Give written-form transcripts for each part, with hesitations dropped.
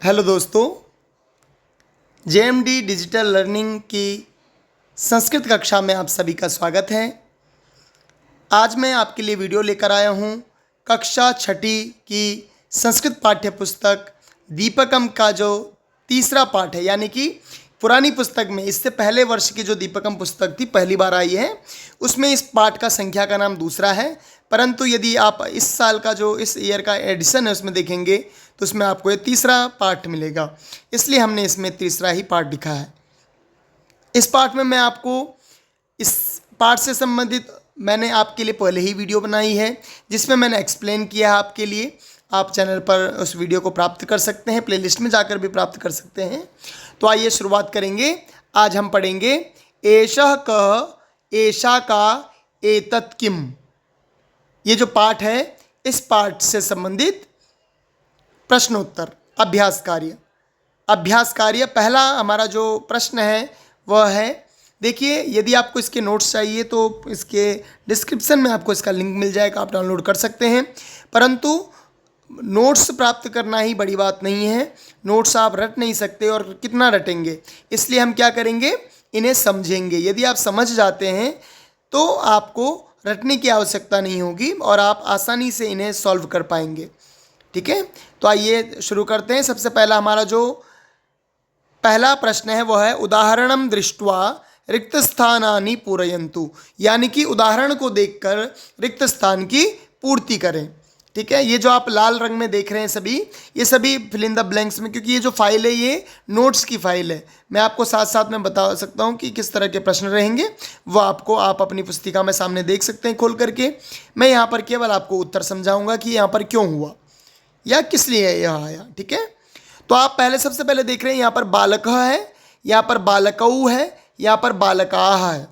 Hello दोस्तों, JMD digital learning की संस्कृत कक्षा में आप सभी का स्वागत है। आज मैं आपके लिए वीडियो लेकर आया हूँ कक्षा छठी की संस्कृत पाठ्य पुस्तक दीपकम का जो तीसरा पाठ है, यानी कि पुरानी पुस्तक में इससे पहले वर्ष की जो दीपकम पुस्तक थी पहली बार आई है, उसमें इस पाठ का संख्या का नाम दूसरा है। परंतु यदि आप इस साल का जो इस ईयर का एडिशन है उसमें देखेंगे तो उसमें आपको ये तीसरा पाठ मिलेगा, इसलिए हमने इसमें तीसरा ही पाठ लिखा है। इस पाठ में मैं आपको इस पाठ से संबंधित मैंने आपके लिए पहले ही वीडियो बनाई है जिसमें मैंने एक्सप्लेन किया है आपके लिए। आप चैनल पर उस वीडियो को प्राप्त कर सकते हैं, प्लेलिस्ट में जाकर भी प्राप्त कर सकते हैं। तो आइए शुरुआत करेंगे। आज हम पढ़ेंगे एषः कः, एषा का, एतत् किम। ये जो पाठ है इस पाठ से संबंधित प्रश्नोत्तर अभ्यास कार्य पहला हमारा जो प्रश्न है वह है, देखिए यदि आपको इसके नोट्स चाहिए तो इसके डिस्क्रिप्शन में आपको इसका लिंक मिल जाएगा, आप डाउनलोड कर सकते हैं। परंतु नोट्स प्राप्त करना ही बड़ी बात नहीं है, नोट्स आप रट नहीं सकते और कितना रटेंगे, इसलिए हम क्या करेंगे, इन्हें समझेंगे। यदि आप समझ जाते हैं तो आपको रटने की आवश्यकता नहीं होगी और आप आसानी से इन्हें सॉल्व कर पाएंगे। ठीक है, तो आइए शुरू करते हैं। सबसे पहला हमारा जो पहला प्रश्न है वह है उदाहरणम दृष्ट्वा रिक्त स्थानानि पूरयन्तु, यानी कि उदाहरण को देखकर रिक्त स्थान की पूर्ति करें। ठीक है, ये जो आप लाल रंग में देख रहे हैं ये सभी फिल इन द ब्लैंक्स में, क्योंकि ये जो फाइल है ये नोट्स की फाइल है। मैं आपको साथ साथ में बता सकता हूँ कि किस तरह के प्रश्न रहेंगे, वो आपको आप अपनी पुस्तिका में सामने देख सकते हैं खोल करके। मैं यहाँ पर केवल आपको उत्तर समझाऊंगा कि यहाँ पर क्यों हुआ या किस लिए यह आया। ठीक है, तो आप सबसे पहले देख रहे हैं यहाँ पर बालक है, यहाँ पर बालकऊ है, यहाँ पर बालकाः है।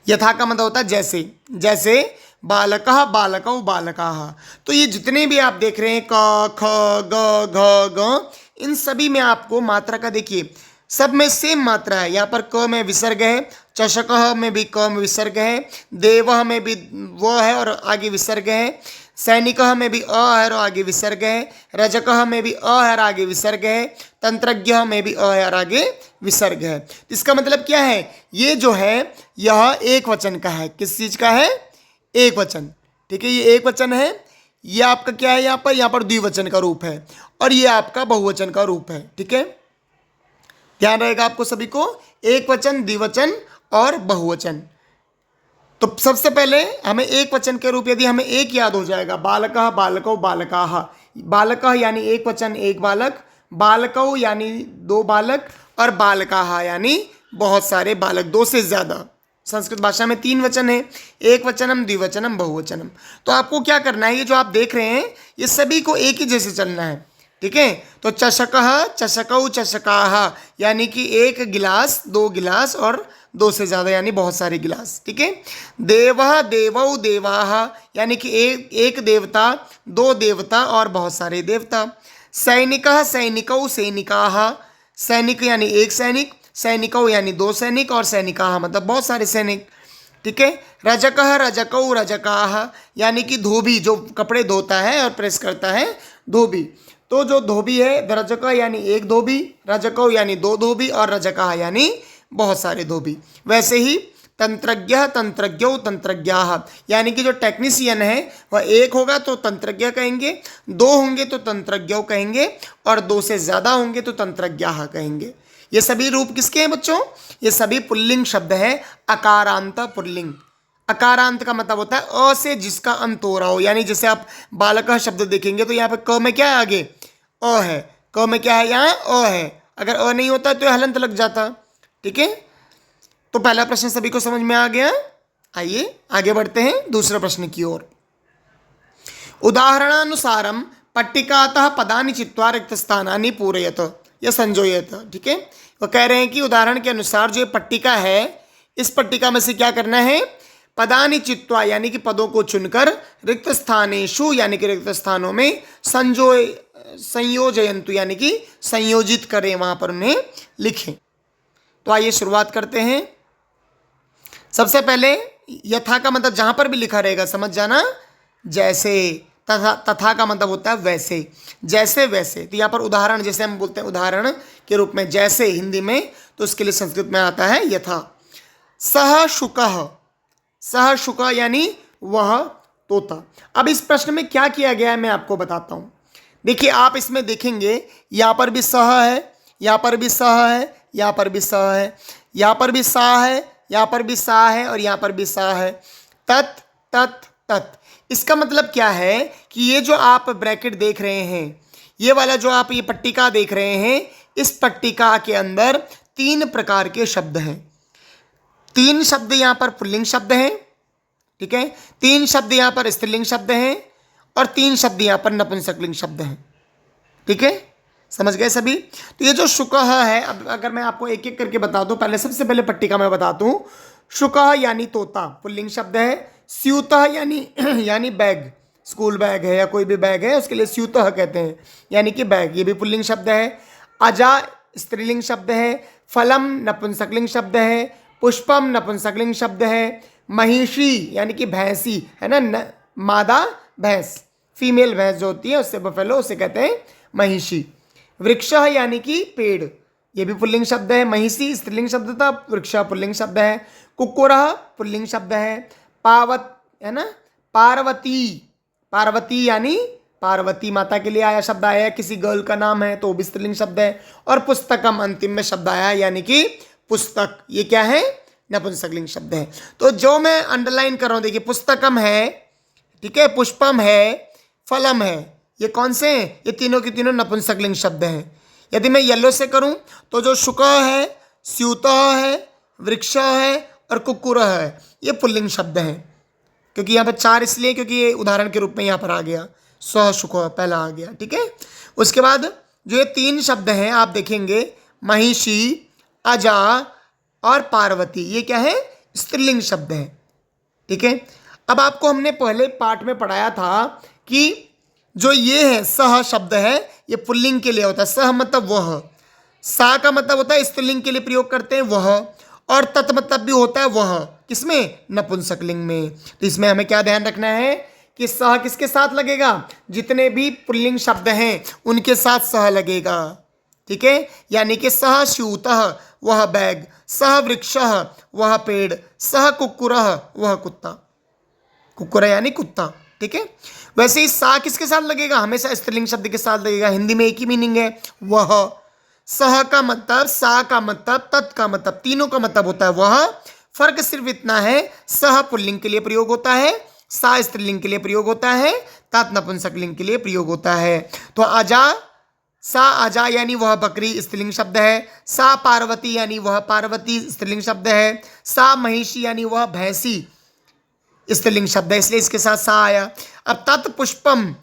यथा का मतलब होता है जैसे, जैसे बालकः, बालकौ, बालकाः। तो ये जितने भी आप देख रहे हैं क, ख, ग, घ, ग, इन सभी में आपको मात्रा का देखिए सब में सेम मात्रा है। यहाँ पर क में विसर्ग है, चषकः में भी क में विसर्ग है, देवः में भी व है और आगे विसर्ग है, सैनिकः में भी अ है और आगे विसर्ग है, रजकः में भी अ है और आगे विसर्ग है, तंत्रज्ञ में भी अ है और आगे विसर्ग है। इसका मतलब क्या है, ये जो है यह एक वचन का है। किस चीज का है, एक वचन। ठीक है, ये एक वचन है। ये आपका क्या है, यहाँ पर द्विवचन का रूप है और ये आपका बहुवचन का रूप है। ठीक है, ध्यान रहेगा आपको सभी को, एक वचन, द्विवचन और बहुवचन। तो सबसे पहले हमें एक वचन के रूप यदि हमें एक याद हो जाएगा, बालकः, बालकौ, बालकाः। बालकः यानी एक वचन एक बालक, बालकौ यानी दो बालक और बालकाः यानी बहुत सारे बालक, दो से ज़्यादा। संस्कृत भाषा में तीन वचन है, एक वचनम, द्विवचनम, बहुवचनम। तो आपको क्या करना है, ये जो आप देख रहे हैं ये सभी को एक ही जैसे चलना है। ठीक है, तो चषकः, चषकौ, चषकाः यानी कि एक गिलास, दो गिलास और दो से ज़्यादा यानी बहुत सारे गिलास। ठीक है, देवः, देवौ, देवाः यानी कि एक देवता, दो देवता और बहुत सारे देवता। सैनिकः, सैनिकौ, सैनिकाः, सैनिक यानी एक सैनिक, सैनिकौ यानी दो सैनिक और सैनिकाः मतलब बहुत सारे सैनिक। ठीक है, रजकः, रजकौ, रजकाः यानी कि धोबी, जो कपड़े धोता है और प्रेस करता है, धोबी। तो जो धोबी है, रजक यानी एक धोबी, रजकौ यानी दो धोबी और रजकाः यानी बहुत सारे धोबी। वैसे ही तंत्रज्ञ, तंत्रज्ञौ, तंत्रज्ञाः यानी कि जो टेक्नीशियन है वह एक होगा तो तंत्रज्ञ कहेंगे, दो होंगे तो तंत्रज्ञौ कहेंगे और दो से ज़्यादा होंगे तो तंत्रज्ञाः कहेंगे। ये सभी रूप किसके हैं बच्चों, ये सभी पुल्लिंग शब्द है, अकारांत पुल्लिंग। अकारांत का मतलब होता है अ से जिसका अंत हो रहा हो, यानी जैसे आप बालक शब्द देखेंगे तो यहाँ पे क में क्या है, आगे अ है, क में क्या है, यहाँ अ है। अगर अ नहीं होता तो हलंत लग जाता। ठीक है, तो पहला प्रश्न सभी को समझ में आ गया। आइए आगे बढ़ते हैं दूसरे प्रश्न की ओर। उदाहरणानुसारम पट्टिकातः पदानि चित्वा रिक्त स्थानानि पूरयत या संजोयत। ठीक है, वो कह रहे हैं कि उदाहरण के अनुसार जो पट्टिका है, इस पट्टिका में से क्या करना है, पदानि चित्वा यानी कि पदों को चुनकर रिक्त स्थानेषु यानी कि रिक्त स्थानों में संयोजयन्तु यानी कि संयोजित करें, वहां पर उन्हें लिखें। तो आइए शुरुआत करते हैं। सबसे पहले यथा का मतलब जहां पर भी लिखा रहेगा समझ जाना, जैसे तथा तथा का मतलब होता है वैसे, जैसे वैसे। तो यहाँ पर उदाहरण, जैसे हम बोलते हैं उदाहरण के रूप में जैसे हिंदी में, तो उसके लिए संस्कृत में आता है यथा। सह शुकः, सह शुक यानी वह तोता। अब इस प्रश्न में क्या किया गया है मैं आपको बताता हूँ। देखिए आप इसमें देखेंगे, यहाँ पर भी सह है, यहाँ पर भी सह है, यहाँ पर भी सह है, यहाँ पर भी सा है, यहाँ पर भी सा है और यहाँ पर भी सा है। तत् तत् तत्, इसका मतलब क्या है कि ये जो आप ब्रैकेट देख रहे हैं, ये वाला जो आप ये पट्टिका देख रहे हैं, इस पट्टिका के अंदर 3 प्रकार के शब्द हैं। 3 शब्द यहाँ पर पुल्लिंग शब्द हैं, ठीक है, 3 शब्द यहाँ पर स्त्रीलिंग शब्द हैं और 3 शब्द यहाँ पर नपुंसकलिंग शब्द हैं, ठीक है, समझ गए सभी। तो ये जो शुकः है, अब अगर मैं आपको एक एक करके बता दूं, पहले सबसे पहले पट्टिका में बताता हूँ। शुकः यानी तोता, पुल्लिंग शब्द है। स्यूतः यानी बैग, स्कूल बैग है या कोई भी बैग है उसके लिए स्यूतः कहते हैं, यानी कि बैग, ये भी पुल्लिंग शब्द है। अजा स्त्रीलिंग शब्द है। फलम नपुंसकलिंग शब्द है। पुष्पम नपुंसकलिंग शब्द है। महिषी यानी कि भैंसी है ना, मादा भैंस, फीमेल भैंस जो होती है उससे बफेलो, उसे कहते हैं महिषी। वृक्ष यानी कि पेड़, ये भी पुल्लिंग शब्द है। महिषी स्त्रीलिंग शब्द था, वृक्ष पुल्लिंग शब्द है। कुक्कुरः पुल्लिंग शब्द है। पावत है ना, पार्वती, पार्वती यानी पार्वती माता के लिए आया शब्द आया है, किसी गर्ल का नाम है तो वो भी स्त्रीलिंग शब्द है। और पुस्तकम अंतिम में शब्द आया यानी कि पुस्तक, ये क्या है, नपुंसकलिंग शब्द है। तो जो मैं अंडरलाइन कर रहा हूँ देखिए, पुस्तकम है, ठीक है, पुष्पम है, फलम है, ये कौन से हैं, ये तीनों के तीनों नपुंसकलिंग शब्द हैं। यदि मैं येलो से करूं तो जो शुक है, स्यूतः है, वृक्ष है और कुक्कुर है, ये पुल्लिंग शब्द हैं। क्योंकि यहाँ पर 4 इसलिए क्योंकि ये उदाहरण के रूप में यहाँ पर आ गया, स्व शुक पहला आ गया, ठीक है। उसके बाद जो ये 3 शब्द हैं आप देखेंगे, महिषी, अजा और पार्वती, ये क्या है, स्त्रीलिंग शब्द हैं, ठीक है। अब आपको हमने पहले पार्ट में पढ़ाया था कि जो ये है सह शब्द है, ये पुल्लिंग के लिए होता है, सह मतलब वह, सा का मतलब होता है स्त्रीलिंग के लिए प्रयोग करते हैं वह, और तत् मतलब भी होता है वह, किसमें, नपुंसकलिंग में। तो इसमें हमें क्या ध्यान रखना है कि सह किसके साथ लगेगा, जितने भी पुल्लिंग शब्द हैं उनके साथ सह लगेगा, ठीक है। यानी कि सह स्यूतः वह बैग, सह वृक्षः वह पेड़, सह कुक्कुरः वह कुत्ता, कुक्कुर यानी कुत्ता, ठीक है। वैसे ही सा किसके साथ लगेगा, हमेशा स्त्रीलिंग शब्द के साथ लगेगा। हिंदी में एक ही मीनिंग है, वह। सह का मतलब, सा का मतलब, तत् का मतलब, तीनों का मतलब होता है वह। फर्क सिर्फ इतना है, सह पुल्लिंग के लिए प्रयोग होता है, सा स्त्रीलिंग के लिए प्रयोग होता है, तत् नपुंसकलिंग के लिए प्रयोग होता है। तो अजा, सा अजा यानी वह बकरी स्त्रीलिंग शब्द है। सा पार्वती यानी वह पार्वती स्त्रीलिंग शब्द है। सा महिषी यानी वह भैंसी स्त्रीलिंग शब्द है, इसलिए इसके साथ सा आया। अब तत्पुष्पम,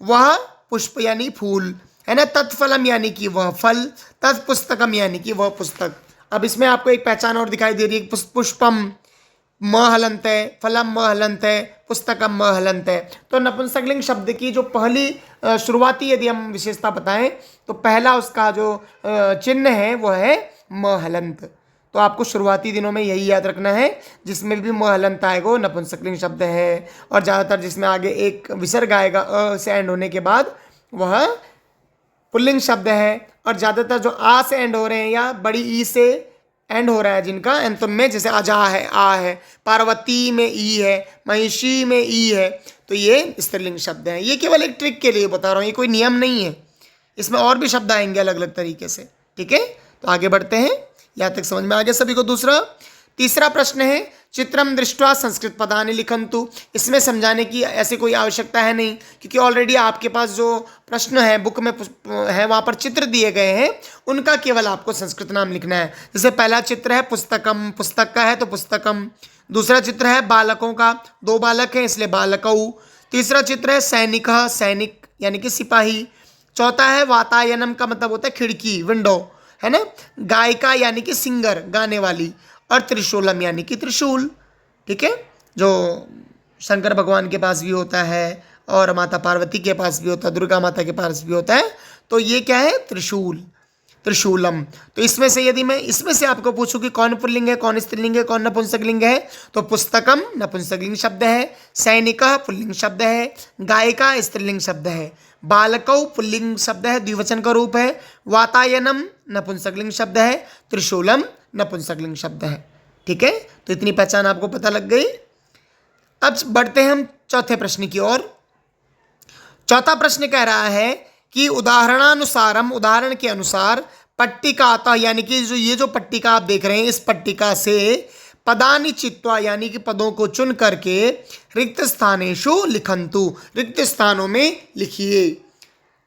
वह पुष्प यानी फूल है ना, तत्फलम यानी कि वह फल, तत्पुस्तकम यानी कि वह पुस्तक। अब इसमें आपको एक पहचान और दिखाई दे रही है, पुष्पम म हलंत है, फलम म हलंत है, पुस्तकम म हलंत है। तो नपुंसकलिंग शब्द की जो पहली शुरुआती यदि हम विशेषता बताएं तो पहला उसका जो चिन्ह है वो है म हलंत। तो आपको शुरुआती दिनों में यही याद रखना है, जिसमें भी म हलंत आएगा नपुंसकलिंग शब्द है। और ज़्यादातर जिसमें आगे एक विसर्ग आएगा अ से एंड होने के बाद, वह पुल्लिंग शब्द है। और ज़्यादातर जो आ से एंड हो रहे हैं या बड़ी ई से एंड हो रहा है जिनका एंथम में, जैसे अजा है, आ है, पार्वती में ई है, महिषी में ई है, तो ये स्त्रीलिंग शब्द हैं। ये केवल एक ट्रिक के लिए बता रहा हूँ, ये कोई नियम नहीं है, इसमें और भी शब्द आएंगे अलग अलग तरीके से, ठीक है। तो आगे बढ़ते हैं, यहाँ तक समझ में आ गया सभी को। तीसरा प्रश्न है, चित्रम दृष्ट्वा संस्कृत पदानि लिखन्तु। इसमें समझाने की ऐसी कोई आवश्यकता है नहीं, क्योंकि ऑलरेडी आपके पास जो प्रश्न है बुक में है, वहाँ पर चित्र दिए गए हैं, उनका केवल आपको संस्कृत नाम लिखना है। जैसे पहला चित्र है पुस्तकम, पुस्तक का है तो पुस्तकम। दूसरा चित्र है बालकों का, 2 बालक हैं इसलिए बालकौ। तीसरा चित्र है सैनिक, सैनिक यानी कि सिपाही। चौथा है वातायनम का मतलब होता है खिड़की, विंडो है ना। गायिका यानी कि सिंगर, गाने वाली। और त्रिशूलम यानी कि त्रिशूल, ठीक है, जो शंकर भगवान के पास भी होता है और माता पार्वती के पास भी होता है, दुर्गा माता के पास भी होता है। तो ये क्या है, त्रिशूल। त्रिशूलम। तो इसमें से यदि मैं इसमें से आपको पूछूं कि कौन पुल्लिंग है, कौन स्त्रीलिंग है, कौन नपुंसकलिंग है, तो पुस्तकम नपुंसकलिंग शब्द है, सैनिकः पुल्लिंग शब्द है, गायिका स्त्रीलिंग शब्द है, बालकौ पुल्लिंग शब्द है, द्विवचन का रूप है, वातायनम नपुंसकलिंग शब्द है, त्रिशूलम नपुंसकलिंग शब्द है। ठीक है, तो इतनी पहचान आपको पता लग गई। अब बढ़ते हैं हम चौथे प्रश्न की ओर। चौथा प्रश्न कह रहा है कि उदाहरणानुसारम, उदाहरण के अनुसार, पट्टिकातः यानी कि जो पट्टिका आप देख रहे हैं, इस पट्टिका से पदानि चित्वा यानी कि पदों को चुन करके रिक्त स्थानेषु लिखंतु, रिक्त स्थानों में लिखिए।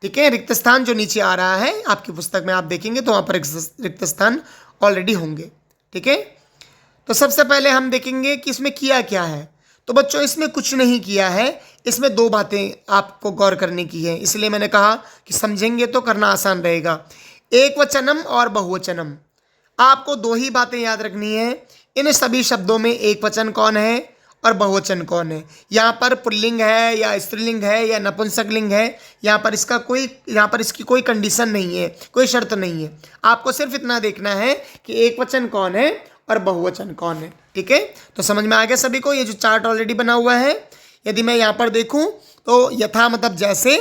ठीक है, रिक्त स्थान जो नीचे आ रहा है आपकी पुस्तक में आप देखेंगे तो वहाँ पर रिक्त स्थान ऑलरेडी होंगे। ठीक है, तो सबसे पहले हम देखेंगे कि इसमें किया क्या है। तो बच्चों इसमें कुछ नहीं किया है, इसमें दो बातें आपको गौर करने की है, इसलिए मैंने कहा कि समझेंगे तो करना आसान रहेगा। एक वचनम और बहुवचनम, आपको दो ही बातें याद रखनी है। इन सभी शब्दों में एक वचन कौन है और बहुवचन कौन है। यहाँ पर पुल्लिंग है या स्त्रीलिंग है या नपुंसकलिंग है, यहाँ पर इसकी कोई कंडीशन नहीं है, कोई शर्त नहीं है। आपको सिर्फ इतना देखना है कि एक वचन कौन है और बहुवचन कौन है। ठीक है, तो समझ में आ गया सभी को। ये जो चार्ट ऑलरेडी बना हुआ है, यदि मैं यहाँ पर देखूँ तो यथा मतलब जैसे,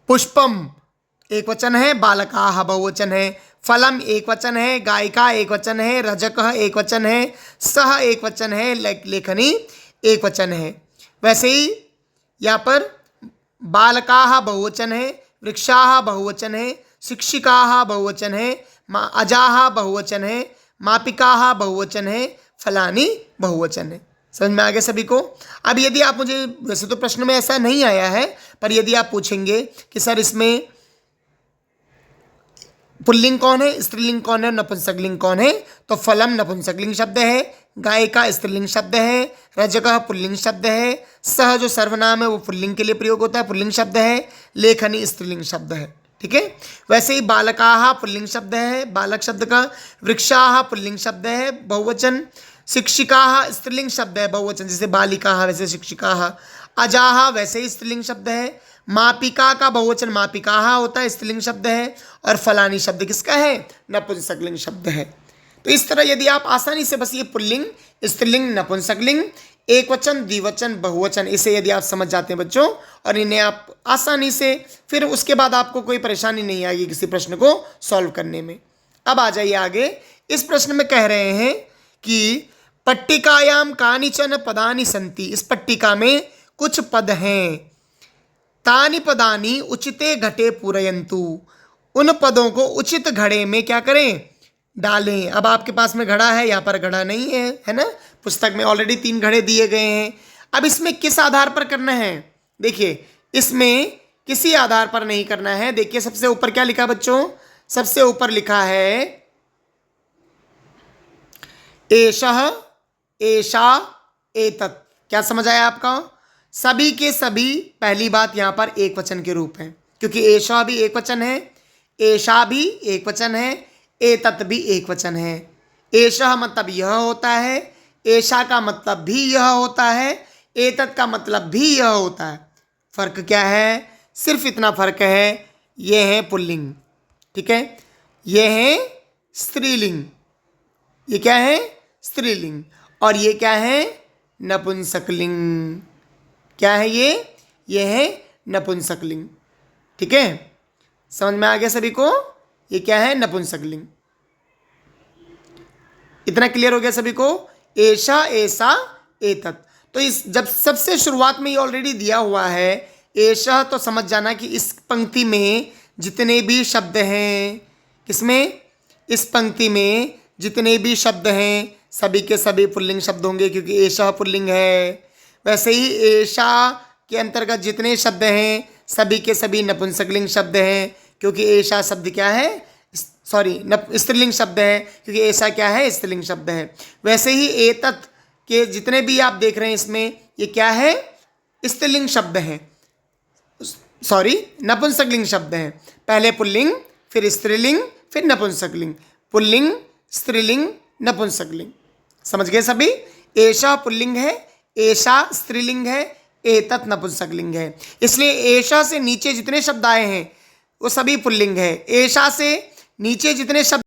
पुष्पम एक वचन है, बालकाः बहुवचन है, फलम एक वचन है, गायिका एक वचन है, रजकः एक वचन है, सह एक वचन है, लेखनी एक वचन है। वैसे ही यहाँ पर बालकाः बहुवचन है, वृक्षाः बहुवचन है, शिक्षिकाः बहुवचन है, अजाः बहुवचन है, मापिकाः बहुवचन है, फलानी बहुवचन है। समझ में आ गया सभी को। अब यदि आप मुझे, वैसे तो प्रश्न में ऐसा नहीं आया है, पर यदि आप पूछेंगे कि सर इसमें पुल्लिंग कौन है, स्त्रीलिंग कौन है, नपुंसकलिंग कौन है, तो फलम नपुंसकलिंग शब्द है, गायिका स्त्रीलिंग शब्द है, रजकः पुल्लिंग शब्द है, सह जो सर्वनाम है वो पुल्लिंग के लिए प्रयोग होता है, पुल्लिंग शब्द है, लेखनी स्त्रीलिंग शब्द है। ठीक है, वैसे ही बालकाः पुल्लिंग शब्द है, बालक शब्द का, वृक्षाः पुल्लिंग शब्द है बहुवचन, शिक्षिकाः स्त्रीलिंग शब्द है बहुवचन, जैसे बालिकाः वैसे शिक्षिकाः, अजाः वैसे ही स्त्रीलिंग शब्द है, मापिका का बहुवचन मापिकाः होता है, स्त्रीलिंग शब्द है, और फलानी शब्द किसका है, नपुंसकलिंग शब्द है। तो इस तरह यदि आप आसानी से बस ये पुल्लिंग, स्त्रीलिंग, नपुंसकलिंग, एक वचन, द्विवचन, बहुवचन, इसे यदि आप समझ जाते हैं बच्चों, और इन्हें आप आसानी से, फिर उसके बाद आपको कोई परेशानी नहीं आएगी किसी प्रश्न को सॉल्व करने में। अब आ जाइए आगे। इस प्रश्न में कह रहे हैं कि पट्टिकायाम कानिचन पदानि सन्ति, इस पट्टिका में कुछ पद हैं, तानि पदानि उचिते घटे पूरयन्तु, उन पदों को उचित घड़े में क्या करें, डालें। अब आपके पास में घड़ा है, यहाँ पर घड़ा नहीं है, है ना, पुस्तक में ऑलरेडी 3 घड़े दिए गए हैं। अब इसमें किस आधार पर करना है, देखिए इसमें किसी आधार पर नहीं करना है। देखिए सबसे ऊपर क्या लिखा बच्चों, सबसे ऊपर लिखा है एषः, एषा, एतत्। क्या समझ आया आपका, सभी के सभी, पहली बात यहाँ पर एक वचन के रूप हैं, क्योंकि एषा भी एक वचन है, एषा भी एक वचन है, एतत् भी एक वचन है। एषः मतलब यह होता है, एषा का मतलब भी यह होता है, एतत् का मतलब भी यह होता है। फर्क क्या है, सिर्फ इतना फर्क है, ये है पुल्लिंग, ठीक है, ये है स्त्रीलिंग, ये क्या है स्त्रीलिंग, और ये क्या है नपुंसकलिंग। क्या है ये है नपुंसकलिंग। ठीक है, समझ में आ गया सभी को, ये क्या है नपुंसकलिंग। इतना क्लियर हो गया सभी को, एषा, ऐसा, एतत्। तो इस जब सबसे शुरुआत में ये ऑलरेडी दिया हुआ है एषा, तो समझ जाना कि इस पंक्ति में जितने भी शब्द हैं, किसमें, इस पंक्ति में जितने भी शब्द हैं सभी के सभी पुल्लिंग शब्द होंगे, क्योंकि एषा पुल्लिंग है। वैसे ही एषा के अंतर्गत जितने शब्द हैं सभी के सभी नपुंसकलिंग शब्द हैं, क्योंकि एषा शब्द क्या है, सॉरी स्त्रीलिंग शब्द है, क्योंकि ऐसा क्या है स्त्रीलिंग शब्द है। वैसे ही एतत् के जितने भी आप देख रहे हैं इसमें, ये क्या है स्त्रीलिंग शब्द हैं, सॉरी नपुंसकलिंग शब्द हैं। पहले पुल्लिंग, फिर स्त्रीलिंग, फिर नपुंसकलिंग, पुल्लिंग, स्त्रीलिंग, नपुंसकलिंग। समझ गए सभी, एषा पुल्लिंग है, एषा स्त्रीलिंग है, एतत् नपुंसकलिंग है। इसलिए एषा से नीचे जितने शब्द आए हैं वो सभी पुल्लिंग है, एषा से नीचे जितने शब्द